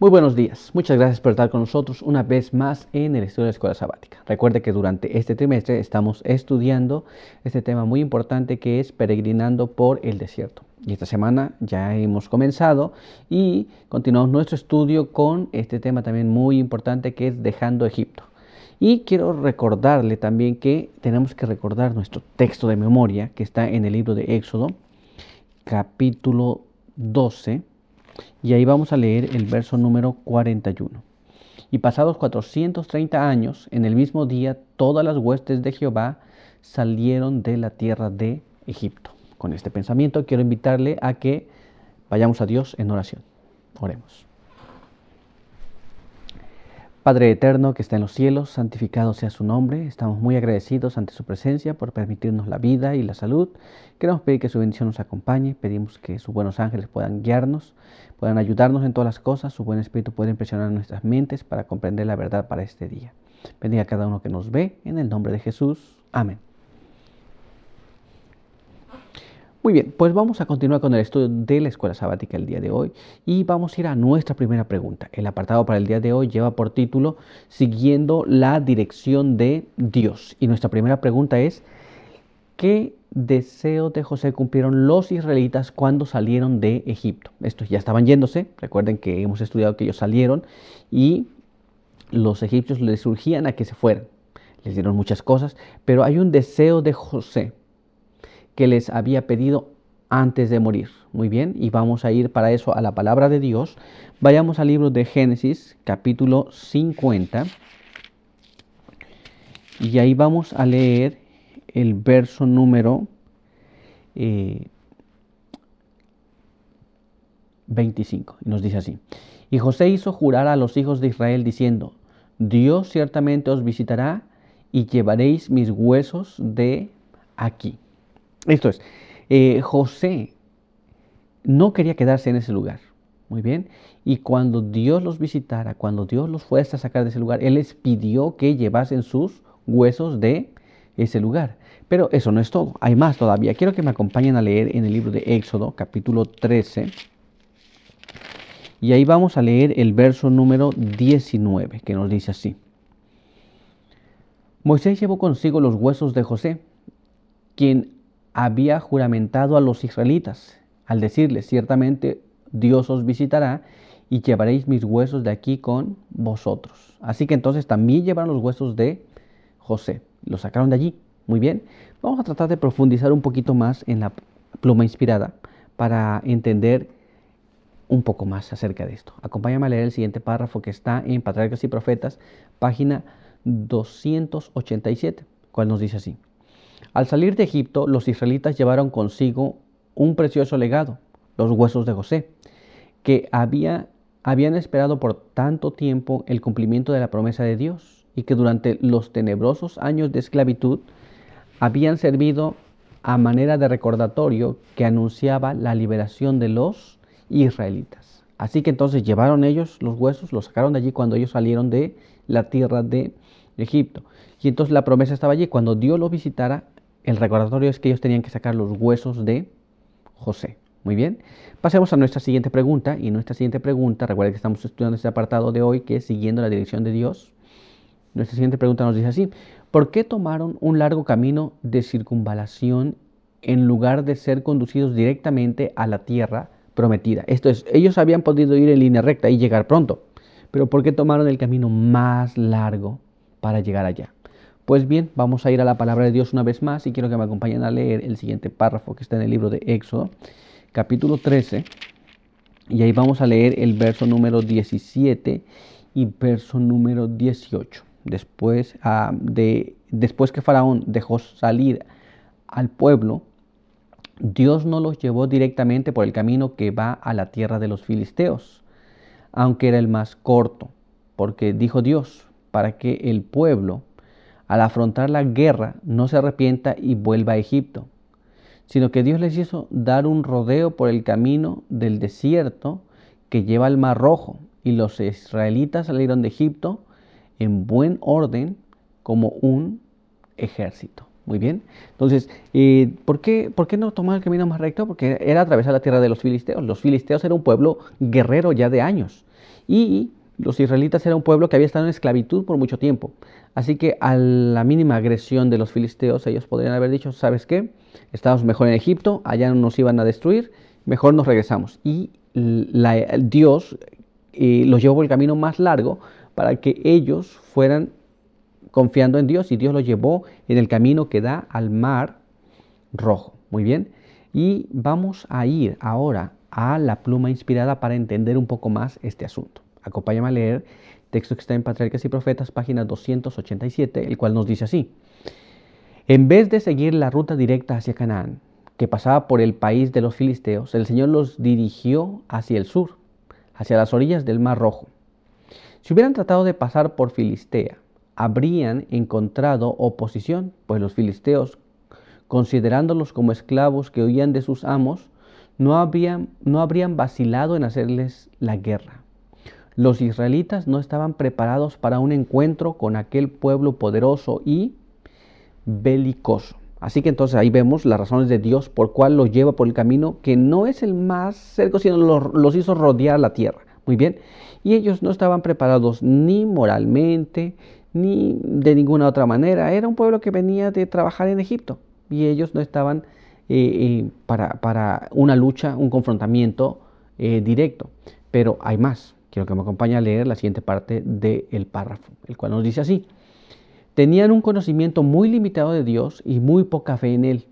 Muy buenos días, muchas gracias por estar con nosotros una vez más en el estudio de la Escuela Sabática. Recuerde que durante este trimestre estamos estudiando este tema muy importante que es peregrinando por el desierto. Y esta semana ya hemos comenzado y continuamos nuestro estudio con este tema también muy importante que es dejando Egipto. Y quiero recordarle también que tenemos que recordar nuestro texto de memoria que está en el libro de Éxodo, capítulo 12. Y ahí vamos a leer el verso número 41. Y pasados 430 años, en el mismo día, todas las huestes de Jehová salieron de la tierra de Egipto. Con este pensamiento quiero invitarle a que vayamos a Dios en oración. Oremos. Padre eterno que está en los cielos, santificado sea su nombre. Estamos muy agradecidos ante su presencia por permitirnos la vida y la salud. Queremos pedir que su bendición nos acompañe. Pedimos que sus buenos ángeles puedan guiarnos, puedan ayudarnos en todas las cosas. Su buen espíritu pueda impresionar nuestras mentes para comprender la verdad para este día. Bendiga a cada uno que nos ve. En el nombre de Jesús. Amén. Muy bien, pues vamos a continuar con el estudio de la Escuela Sabática el día de hoy y vamos a ir a nuestra primera pregunta. El apartado para el día de hoy lleva por título Siguiendo la dirección de Dios. Y nuestra primera pregunta es, ¿qué deseo de José cumplieron los israelitas cuando salieron de Egipto? Estos ya estaban yéndose, recuerden que hemos estudiado que ellos salieron y los egipcios les surgían a que se fueran. Les dieron muchas cosas, pero hay un deseo de José que les había pedido antes de morir. Muy bien, y vamos a ir para eso a la palabra de Dios. Vayamos al libro de Génesis, capítulo 50. Y ahí vamos a leer el verso número 25. Y nos dice así. Y José hizo jurar a los hijos de Israel diciendo, Dios ciertamente os visitará y llevaréis mis huesos de aquí. Esto es, José no quería quedarse en ese lugar, muy bien, y cuando Dios los visitara, cuando Dios los fuese a sacar de ese lugar, Él les pidió que llevasen sus huesos de ese lugar. Pero eso no es todo, hay más todavía. Quiero que me acompañen a leer en el libro de Éxodo, capítulo 13, y ahí vamos a leer el verso número 19, que nos dice así. Moisés llevó consigo los huesos de José, quien había juramentado a los israelitas, al decirles, ciertamente Dios os visitará y llevaréis mis huesos de aquí con vosotros. Así que entonces también llevaron los huesos de José, los sacaron de allí. Muy bien, vamos a tratar de profundizar un poquito más en la pluma inspirada para entender un poco más acerca de esto. Acompáñame a leer el siguiente párrafo que está en Patriarcas y Profetas, página 287, cual nos dice así. Al salir de Egipto, los israelitas llevaron consigo un precioso legado, los huesos de José, que habían esperado por tanto tiempo el cumplimiento de la promesa de Dios y que durante los tenebrosos años de esclavitud habían servido a manera de recordatorio que anunciaba la liberación de los israelitas. Así que entonces llevaron ellos los huesos, los sacaron de allí cuando ellos salieron de la tierra de Egipto. Y entonces la promesa estaba allí, cuando Dios los visitara, el recordatorio es que ellos tenían que sacar los huesos de José. Muy bien, pasemos a nuestra siguiente pregunta. Y nuestra siguiente pregunta, recuerden que estamos estudiando este apartado de hoy, que es siguiendo la dirección de Dios. Nuestra siguiente pregunta nos dice así. ¿Por qué tomaron un largo camino de circunvalación en lugar de ser conducidos directamente a la tierra prometida? Esto es, ellos habían podido ir en línea recta y llegar pronto. Pero ¿por qué tomaron el camino más largo para llegar allá? Pues bien, vamos a ir a la palabra de Dios una vez más y quiero que me acompañen a leer el siguiente párrafo que está en el libro de Éxodo, capítulo 13, y ahí vamos a leer el verso número 17 y verso número 18. Después que Faraón dejó salir al pueblo, Dios no los llevó directamente por el camino que va a la tierra de los filisteos, aunque era el más corto, porque dijo Dios, para que el pueblo al afrontar la guerra no se arrepienta y vuelva a Egipto, sino que Dios les hizo dar un rodeo por el camino del desierto que lleva al Mar Rojo, y los israelitas salieron de Egipto en buen orden como un ejército. Muy bien. Entonces, por qué no tomar el camino más recto? Porque era atravesar la tierra de los filisteos. Los filisteos era un pueblo guerrero ya de años. Y los israelitas era un pueblo que había estado en esclavitud por mucho tiempo. Así que a la mínima agresión de los filisteos, ellos podrían haber dicho, ¿sabes qué? Estábamos mejor en Egipto, allá no nos iban a destruir, mejor nos regresamos. Y Dios los llevó por el camino más largo para que ellos fueran confiando en Dios, y Dios los llevó en el camino que da al mar Rojo. Muy bien. Y vamos a ir ahora a la pluma inspirada para entender un poco más este asunto. Acompáñame a leer texto que está en Patriarcas y Profetas, página 287, el cual nos dice así: en vez de seguir la ruta directa hacia Canaán, que pasaba por el país de los filisteos, el Señor los dirigió hacia el sur, hacia las orillas del Mar Rojo. Si hubieran tratado de pasar por Filistea, habrían encontrado oposición, pues los filisteos, considerándolos como esclavos que huían de sus amos, no habrían vacilado en hacerles la guerra. Los israelitas no estaban preparados para un encuentro con aquel pueblo poderoso y belicoso. Así que entonces ahí vemos las razones de Dios por cual los lleva por el camino que no es el más cercano, sino los hizo rodear la tierra. Muy bien. Y ellos no estaban preparados ni moralmente, ni de ninguna otra manera. Era un pueblo que venía de trabajar en Egipto. Y ellos no estaban para una lucha, un confrontamiento directo. Pero hay más. Quiero que me acompañe a leer la siguiente parte del párrafo, el cual nos dice así: tenían un conocimiento muy limitado de Dios y muy poca fe en Él,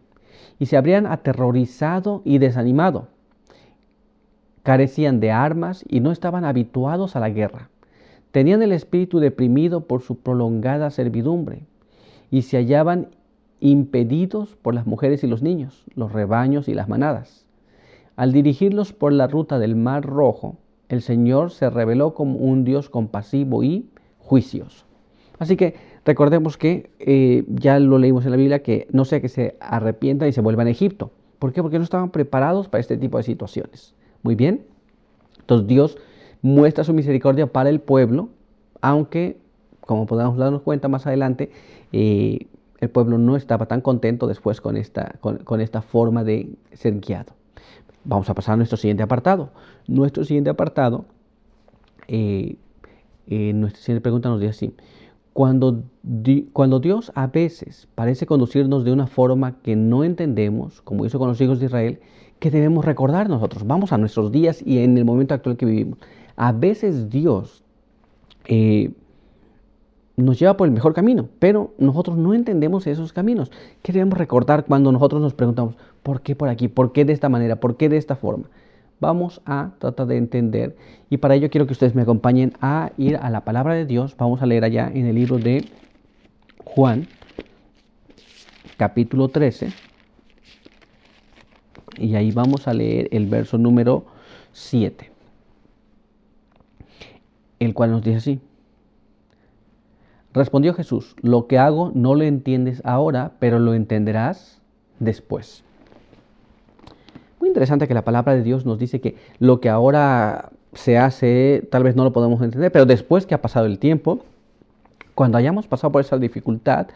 y se habrían aterrorizado y desanimado. Carecían de armas y no estaban habituados a la guerra. Tenían el espíritu deprimido por su prolongada servidumbre, y se hallaban impedidos por las mujeres y los niños, los rebaños y las manadas. Al dirigirlos por la ruta del Mar Rojo, el Señor se reveló como un Dios compasivo y juicioso. Así que recordemos que ya lo leímos en la Biblia, que no sea que se arrepientan y se vuelvan a Egipto. ¿Por qué? Porque no estaban preparados para este tipo de situaciones. Muy bien. Entonces Dios muestra su misericordia para el pueblo, aunque, como podemos darnos cuenta más adelante, el pueblo no estaba tan contento después con esta forma de ser guiado. Vamos a pasar a nuestro siguiente apartado. Nuestra siguiente pregunta nos dice así: cuando Dios a veces parece conducirnos de una forma que no entendemos, como hizo con los hijos de Israel, ¿qué debemos recordar nosotros? Vamos a nuestros días y en el momento actual que vivimos. A veces Dios nos lleva por el mejor camino, pero nosotros no entendemos esos caminos. ¿Qué debemos recordar cuando nosotros nos preguntamos, ¿por qué por aquí? ¿Por qué de esta manera? ¿Por qué de esta forma? Vamos a tratar de entender, y para ello quiero que ustedes me acompañen a ir a la palabra de Dios. Vamos a leer allá en el libro de Juan, capítulo 13, y ahí vamos a leer el verso número 7, el cual nos dice así: respondió Jesús, lo que hago no lo entiendes ahora, pero lo entenderás después. Muy interesante que la palabra de Dios nos dice que lo que ahora se hace tal vez no lo podemos entender, pero después que ha pasado el tiempo, cuando hayamos pasado por esa dificultad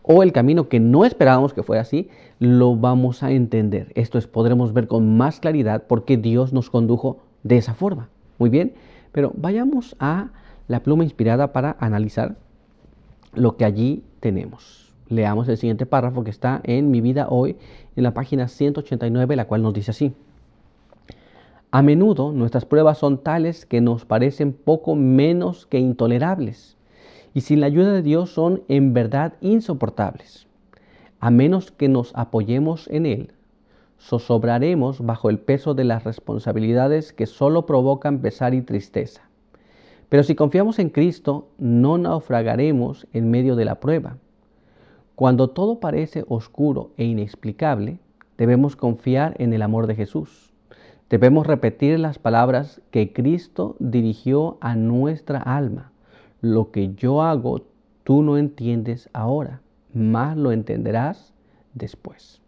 o el camino que no esperábamos que fuera así, lo vamos a entender. Esto es, podremos ver con más claridad por qué Dios nos condujo de esa forma. Muy bien, pero vayamos a la pluma inspirada para analizar lo que allí tenemos. Leamos el siguiente párrafo que está en Mi Vida Hoy, en la página 189, la cual nos dice así: a menudo nuestras pruebas son tales que nos parecen poco menos que intolerables, y sin la ayuda de Dios son en verdad insoportables. A menos que nos apoyemos en Él, zozobraremos bajo el peso de las responsabilidades que solo provocan pesar y tristeza. Pero si confiamos en Cristo, no naufragaremos en medio de la prueba. Cuando todo parece oscuro e inexplicable, debemos confiar en el amor de Jesús. Debemos repetir las palabras que Cristo dirigió a nuestra alma: lo que yo hago, tú no entiendes ahora, mas lo entenderás después.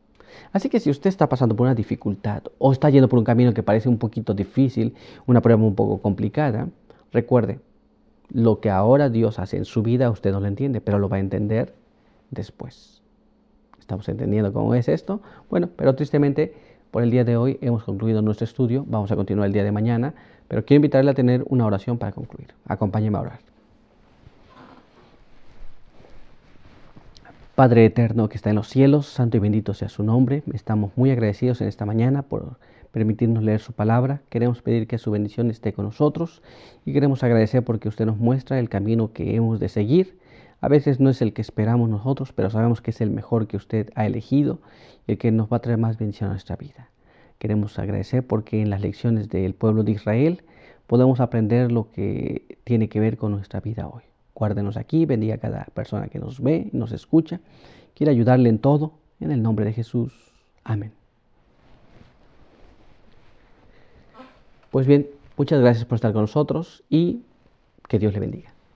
Así que si usted está pasando por una dificultad o está yendo por un camino que parece un poquito difícil, una prueba un poco complicada, recuerde, lo que ahora Dios hace en su vida usted no lo entiende, pero lo va a entender después. estamos entendiendo cómo es esto. Bueno, pero tristemente por el día de hoy hemos concluido nuestro estudio. Vamos a continuar el día de mañana, pero quiero invitarle a tener una oración para concluir. Acompáñeme a orar. Padre eterno que está en los cielos, santo y bendito sea su nombre. Estamos muy agradecidos en esta mañana por permitirnos leer su palabra. Queremos pedir que su bendición esté con nosotros y queremos agradecer porque usted nos muestra el camino que hemos de seguir. A veces no es el que esperamos nosotros, pero sabemos que es el mejor que usted ha elegido y el que nos va a traer más bendición a nuestra vida. Queremos agradecer porque en las lecciones del pueblo de Israel podemos aprender lo que tiene que ver con nuestra vida hoy. Guárdenos aquí, bendiga a cada persona que nos ve y nos escucha. Quiere ayudarle en todo, en el nombre de Jesús. Amén. Pues bien, muchas gracias por estar con nosotros y que Dios le bendiga.